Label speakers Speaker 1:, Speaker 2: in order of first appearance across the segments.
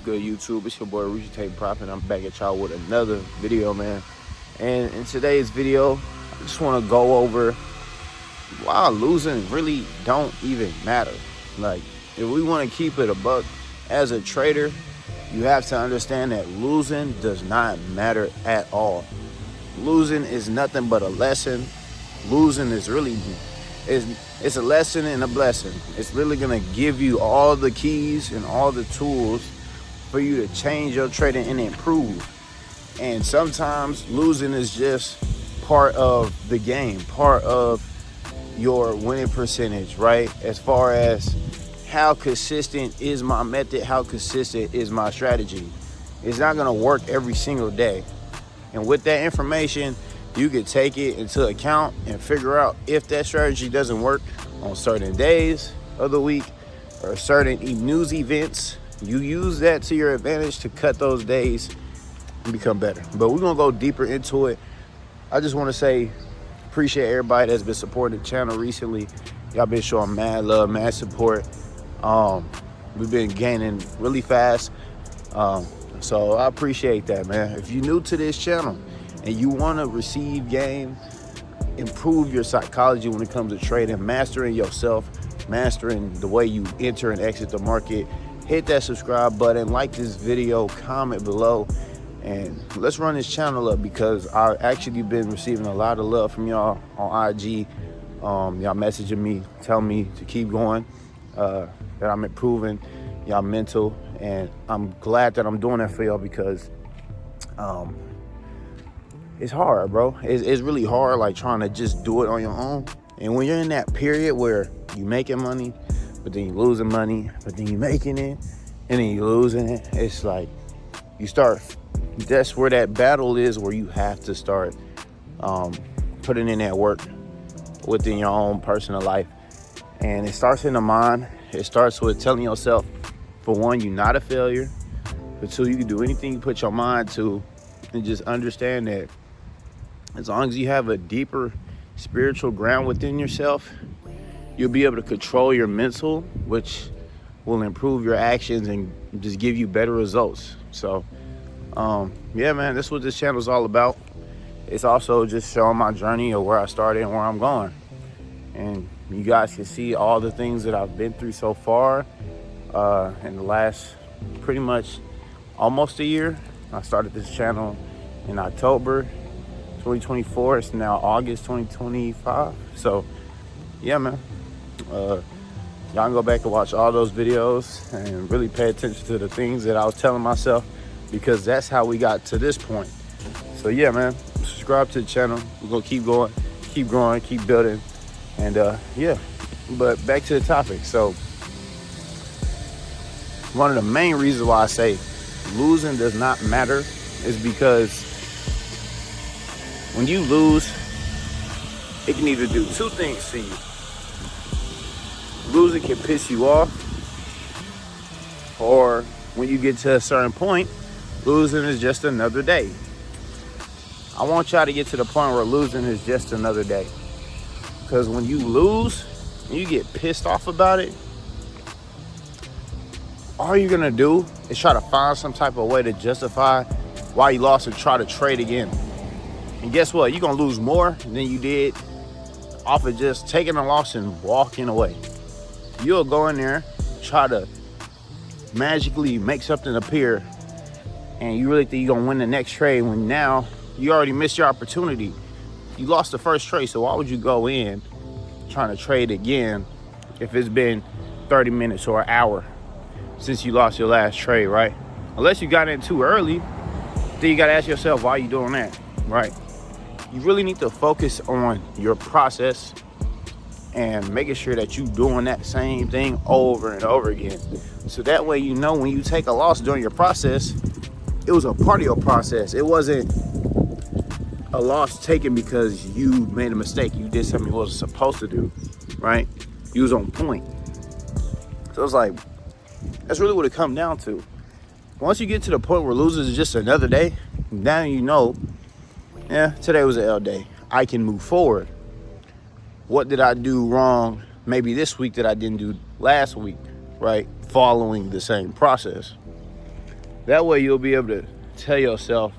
Speaker 1: good, YouTube? It's your boy Rooster Tape Profit. I'm back at y'all with another video, man. And in today's video, I just want to go over why losing really don't even matter. Like, if we want to keep it a buck, as a trader, you have to understand that losing does not matter at all. Losing is nothing but a lesson. Losing is really it's a lesson and a blessing. It's literally gonna give you all the keys and all the tools for you to change your trading and improve. And sometimes losing is just part of the game, part of your winning percentage, right? As far as how consistent is my method, how consistent is my strategy. It's not gonna work every single day. And with that information, you could take it into account and figure out if that strategy doesn't work on certain days of the week or certain news events. You use that to your advantage to cut those days and become better. But we're gonna go deeper into it. I just wanna say, appreciate everybody that's been supporting the channel recently. Y'all been showing mad love, mad support. We've been gaining really fast. So I appreciate that, man. If you're new to this channel and you want to receive game, improve your psychology when it comes to trading, mastering yourself, mastering the way you enter and exit the market, hit that subscribe button, like this video, comment below, and let's run this channel up, because I've actually been receiving a lot of love from y'all on IG. Y'all messaging me, telling me to keep going, that I'm improving y'all mental, and I'm glad that I'm doing that for y'all, because it's hard, bro. It's really hard, like, trying to just do it on your own. And when you're in that period where you making money, but then you losing money, but then you making it, and then you losing it, it's like you start, that's where that battle is, where you have to start putting in that work within your own personal life. And it starts in the mind. It starts with telling yourself, for one, you're not a failure. For two, you can do anything you put your mind to, and just understand that as long as you have a deeper spiritual ground within yourself, you'll be able to control your mental, which will improve your actions and just give you better results. So, yeah, man, that's what this channel is all about. It's also just showing my journey of where I started and where I'm going. And you guys can see all the things that I've been through so far in the last pretty much almost a year. I started this channel in October 2024. It's now August 2025. So yeah, man, y'all can go back and watch all those videos and really pay attention to the things that I was telling myself, because that's how we got to this point. So yeah, man, subscribe to the channel. We're gonna keep going, keep growing, keep building. And yeah, but back to the topic. So one of the main reasons why I say losing does not matter is because when you lose, it can either do two things to you. Losing can piss you off, or when you get to a certain point, losing is just another day. I want y'all to get to the point where losing is just another day. Because when you lose and you get pissed off about it, all you're gonna do is try to find some type of way to justify why you lost and try to trade again. And guess what? You're gonna lose more than you did off of just taking a loss and walking away. You'll go in there, try to magically make something appear, and you really think you're gonna win the next trade, when now you already missed your opportunity. You lost the first trade, so why would you go in trying to trade again if it's been 30 minutes or an hour since you lost your last trade, right? Unless you got in too early, then you gotta ask yourself, why are you doing that, right? You really need to focus on your process and making sure that you're doing that same thing over and over again. So that way, you know, when you take a loss during your process, it was a part of your process. It wasn't a loss taken because you made a mistake. You did something you wasn't supposed to do, right? You was on point. So it's like, that's really what it comes down to. Once you get to the point where losing is just another day, now you know, yeah, today was an L day. I can move forward. What did I do wrong maybe this week that I didn't do last week, right? Following the same process. That way you'll be able to tell yourself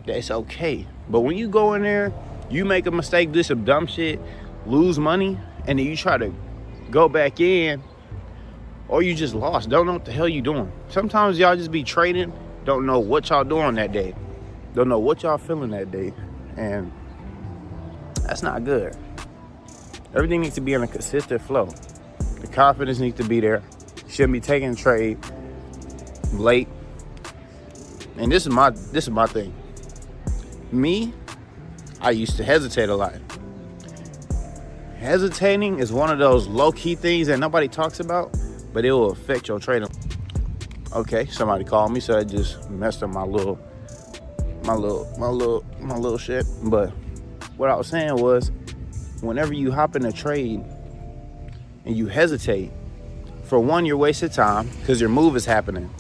Speaker 1: that it's okay. But when you go in there, you make a mistake, do some dumb shit, lose money, and then you try to go back in, or you just lost, don't know what the hell you doing. Sometimes y'all just be trading, don't know what y'all doing that day, don't know what y'all feeling that day, and that's not good. Everything needs to be in a consistent flow. The confidence needs to be there. You shouldn't be taking a trade late. And this is my thing. Me, I used to hesitate a lot. Hesitating is one of those low-key things that nobody talks about, but it will affect your trading. Okay, somebody called me, so I just messed up my little shit. But what I was saying was, whenever you hop in a trade and you hesitate, for one, you're wasting time because your move is happening.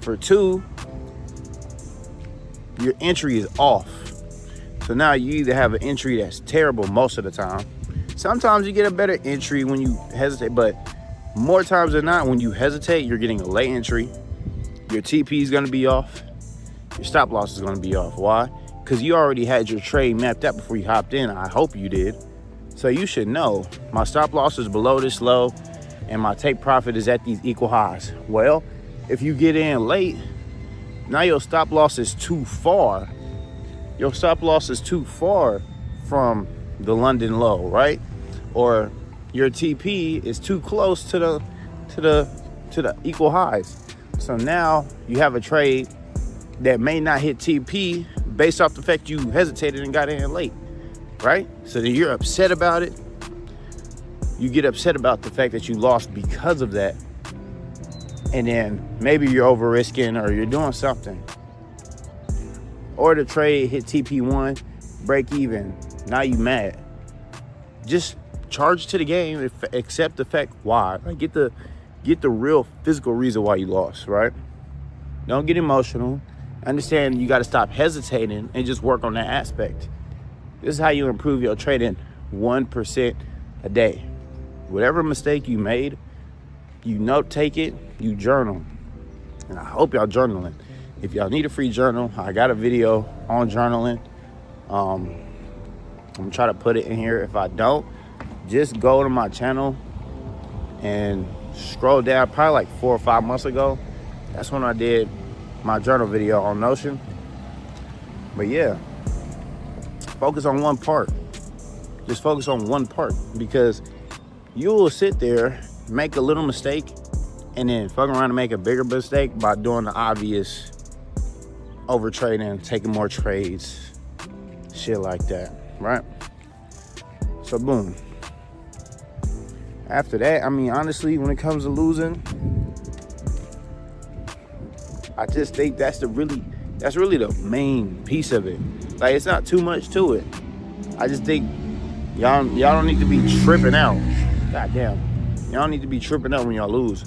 Speaker 1: For two, your entry is off. So now you either have an entry that's terrible most of the time. Sometimes you get a better entry when you hesitate, but more times than not, when you hesitate, you're getting a late entry. Your TP is going to be off. Your stop loss is going to be off. Why? Because you already had your trade mapped out before you hopped in. I hope you did. So you should know my stop loss is below this low and my take profit is at these equal highs. Well, if you get in late, now your stop loss is too far. Your stop loss is too far from the London low, right? Or your TP is too close to the equal highs. So now you have a trade that may not hit TP based off the fact you hesitated and got in late, right? So then you're upset about it. You get upset about the fact that you lost because of that. And then maybe you're over risking or you're doing something. Or the trade hit TP1, break even. Now you mad. Just charge to the game, accept the fact why. Like get the real physical reason why you lost, right? Don't get emotional. Understand you got to stop hesitating and just work on that aspect. This is how you improve your trading 1% a day. Whatever mistake you made, you note take it, you journal. And I hope y'all journaling. If y'all need a free journal, I got a video on journaling. I'm gonna try to put it in here. If I don't, just go to my channel and scroll down probably like 4 or 5 months ago. That's when I did my journal video on Notion. But yeah, focus on one part. Just focus on one part, because you will sit there, make a little mistake, and then fuck around and make a bigger mistake by doing the obvious over trading, taking more trades, shit like that, right? So boom. After that, I mean, honestly, when it comes to losing, I just think that's really the main piece of it. Like, it's not too much to it. I just think y'all don't need to be tripping out. Goddamn. Y'all don't need to be tripping out when y'all lose.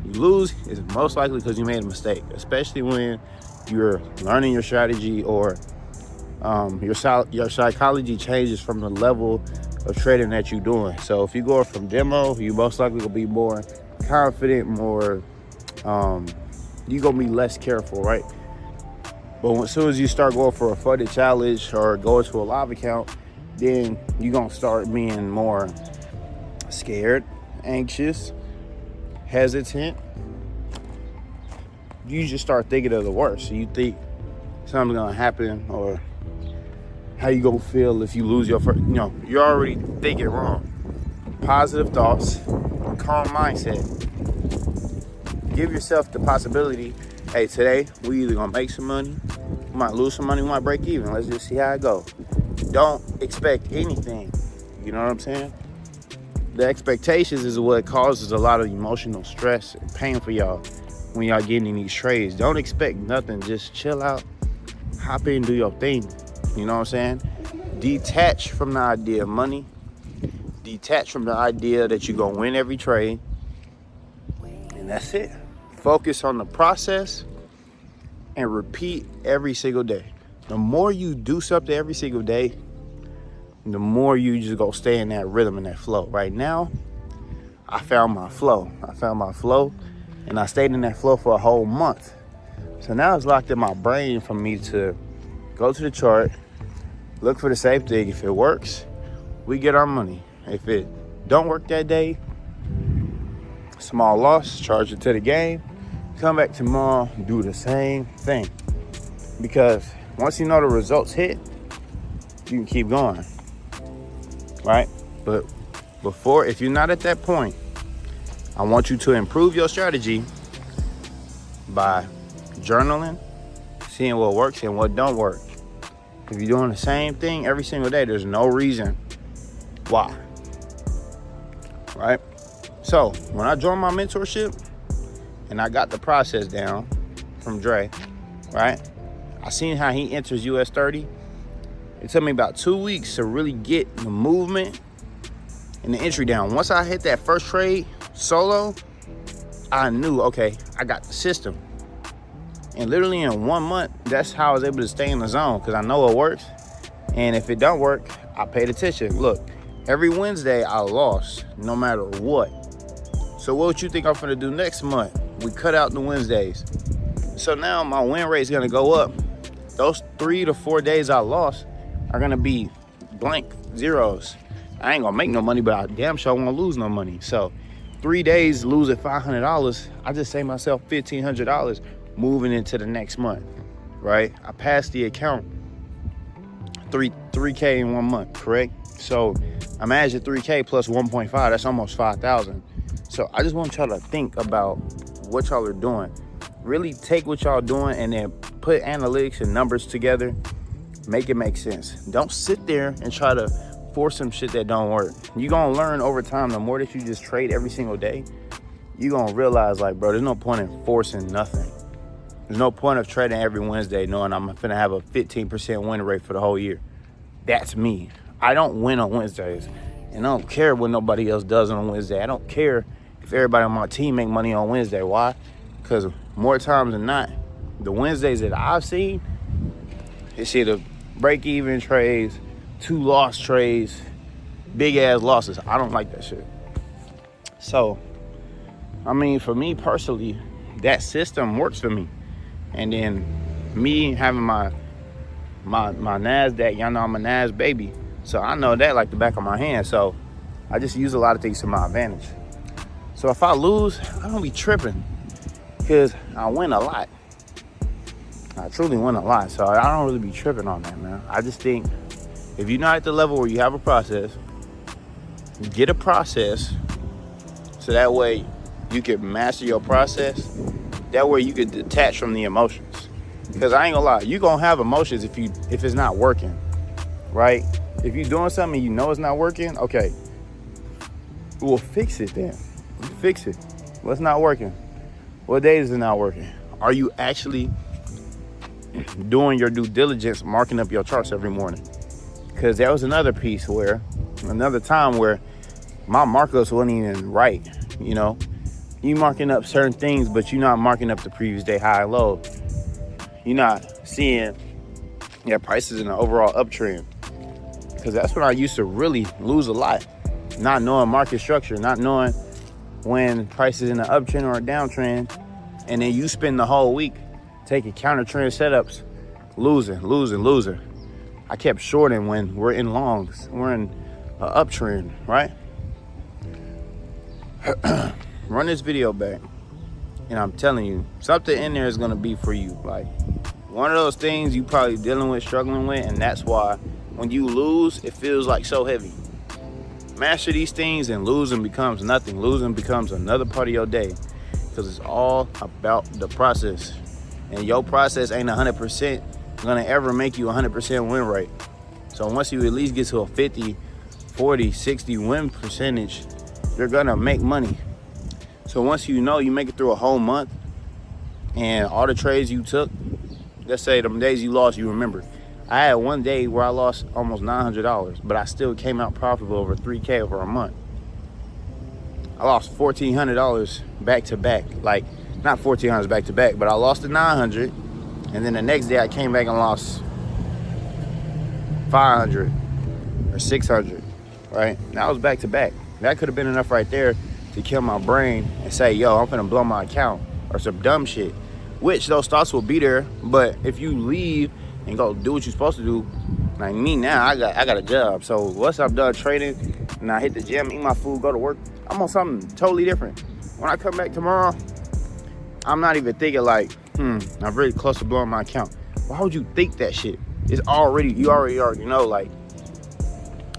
Speaker 1: You lose is most likely because you made a mistake, especially when you're learning your strategy or your psychology changes from the level of trading that you're doing. So if you go from demo, you most likely will be more confident, more you're gonna be less careful, right? But as soon as you start going for a funded challenge or go to a live account, then you're gonna start being more scared, anxious, hesitant. You just start thinking of the worst. So you think something's gonna happen, or how you gonna feel if you lose your first, you're already thinking wrong. Positive thoughts, calm mindset. Give yourself the possibility, hey, today we either gonna make some money, we might lose some money, we might break even. Let's just see how it goes. Don't expect anything. You know what I'm saying? The expectations is what causes a lot of emotional stress and pain for y'all when y'all getting in these trades. Don't expect nothing. Just chill out, hop in, do your thing. You know what I'm saying? Detach from the idea of money. Detach from the idea that you're gonna win every trade. And that's it. Focus on the process and repeat every single day. The more you do something every single day, the more you just go stay in that rhythm and that flow. Right now, I found my flow. And I stayed in that flow for a whole month. So now it's locked in my brain for me to go to the chart, look for the same thing. If it works, we get our money. If it don't work that day, small loss, charge it to the game, come back tomorrow, do the same thing. Because once you know the results hit, you can keep going, right? But if you're not at that point, I want you to improve your strategy by journaling, seeing what works and what don't work. If you're doing the same thing every single day, there's no reason why, right? So when I joined my mentorship and I got the process down from Dre, right? I seen how he enters US 30. It took me about 2 weeks to really get the movement and the entry down. Once I hit that first trade solo, I knew, okay, I got the system. And literally in 1 month, that's how I was able to stay in the zone, because I know it works. And if it don't work, I paid attention. Look, every Wednesday I lost no matter what. So what you think I'm gonna do next month? We cut out the Wednesdays. So now my win rate is gonna go up. Those 3 to 4 days I lost are gonna be blank zeros. I ain't gonna make no money, but I damn sure won't lose no money. So 3 days losing $500, I just saved myself $1,500 moving into the next month, right? I passed the account 3K in 1 month, correct? So imagine 3K plus 1.5, that's almost 5,000. So I just want y'all to think about what y'all are doing. Really take what y'all doing and then put analytics and numbers together, make it make sense. Don't sit there and try to force some shit that don't work. You're gonna learn over time. The more that you just trade every single day, you're gonna realize, like, bro, there's no point in forcing nothing. There's no point of trading every Wednesday knowing I'm gonna have a 15% win rate for the whole year. That's me. I don't win on Wednesdays. And I don't care what nobody else does on Wednesday. I don't care if everybody on my team make money on Wednesday. Why? Because more times than not, the Wednesdays that I've seen, it's either break-even trades, 2 loss trades, big-ass losses. I don't like that shit. So, I mean, for me personally, that system works for me. And then me having my NASDAQ, y'all know I'm a NAS baby. So I know that like the back of my hand. So I just use a lot of things to my advantage. So if I lose, I don't be tripping because I win a lot. I truly win a lot. So I don't really be tripping on that, man. I just think if you're not at the level where you have a process, get a process so that way you can master your process. That way you can detach from the emotions. Because I ain't gonna lie, you gonna have emotions if it's not working, right? If you're doing something and you know it's not working, okay, we'll fix it then. Fix it. What's not working? What day is it not working? Are you actually doing your due diligence, marking up your charts every morning? Because there was another time where my markups wasn't even right, you know? You marking up certain things, but you're not marking up the previous day high and low. You're not seeing prices in an overall uptrend. Because that's when I used to really lose a lot. Not knowing market structure, not knowing when prices in an uptrend or a downtrend. And then you spend the whole week taking counter trend setups, losing. I kept shorting when we're in longs. We're in an uptrend, right? Run this video back, and I'm telling you, something in there is gonna be for you. Like, one of those things you probably dealing with, struggling with, and that's why when you lose, it feels like so heavy. Master these things and losing becomes nothing. Losing becomes another part of your day, because it's all about the process. And your process ain't 100% gonna ever make you 100% win rate. So once you at least get to a 50, 40, 60 win percentage, you're gonna make money. So once you know you make it through a whole month and all the trades you took, let's say them days you lost, you remember. I had one day where I lost almost $900, but I still came out profitable over 3K over a month. I lost $1,400 back to back. Like, not $1,400 back to back, but I lost the 900, and then the next day I came back and lost 500 or 600, right? That was back to back. That could have been enough right there to kill my brain and say, yo, I'm finna blow my account or some dumb shit. which those thoughts will be there. But if you leave and go do what you're supposed to do, like me now, I got a job. So once I'm done trading and I hit the gym, eat my food, go to work, I'm on something totally different. When I come back tomorrow, I'm not even thinking like, I'm really close to blowing my account. Why would you think that shit? It's already, you already know, like.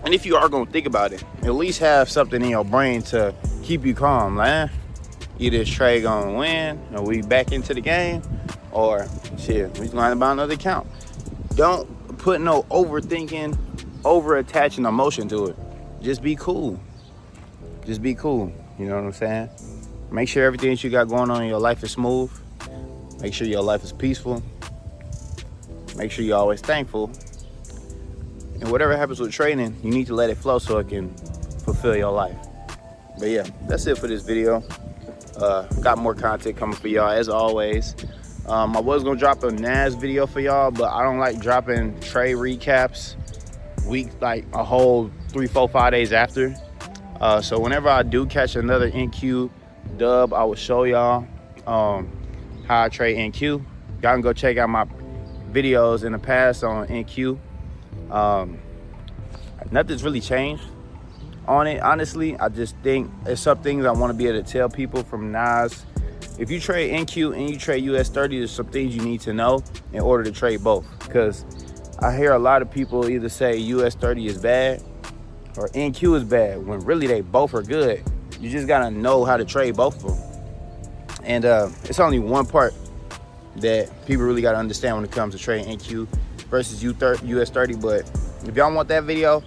Speaker 1: And if you are gonna think about it, at least have something in your brain to keep you calm. Like, either this trade gonna win, or we back into the game, or shit, we just gonna buy another account. Don't put no overthinking, over attaching emotion to it. Just be cool. Just be cool. You know what I'm saying? Make sure everything that you got going on in your life is smooth. Make sure your life is peaceful. Make sure you're always thankful. And whatever happens with trading, you need to let it flow so it can fulfill your life. But yeah, that's it for this video. Got more content coming for y'all as always. I was gonna drop a NAS video for y'all, but I don't like dropping trade recaps like a whole 3, 4, 5 days after. So whenever I do catch another NQ dub, I will show y'all how I trade NQ. Y'all can go check out my videos in the past on NQ. Nothing's really changed on it, honestly. I just think there's some things I want to be able to tell people from NAS. If you trade NQ and you trade US 30, there's some things you need to know in order to trade both. Because I hear a lot of people either say US 30 is bad or NQ is bad, when really they both are good. You just gotta know how to trade both of them. And it's only one part that people really gotta understand when it comes to trading NQ versus US 30. But if y'all want that video,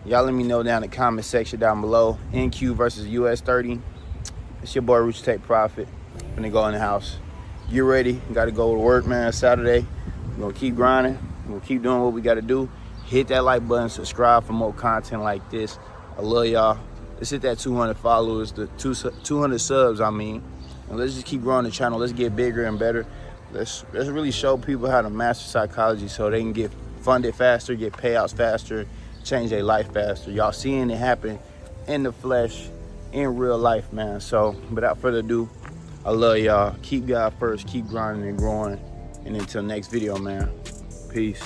Speaker 1: y'all let me know down in the comment section down below. NQ versus US 30. It's your boy Roots Take Profit. When they go in the house, get ready. Gotta go to work, man. Saturday. We're gonna keep grinding. We're gonna keep doing what we gotta do. Hit that like button, subscribe for more content like this. I love y'all. Let's hit that 200 followers, the 200 subs, I mean. And let's just keep growing the channel. Let's get bigger and better. Let's really show people how to master psychology so they can get funded faster, get payouts faster, change their life faster. Y'all seeing it happen in the flesh, in real life, man. So without further ado, I love y'all. Keep God first, keep grinding and growing. And until next video, man, peace.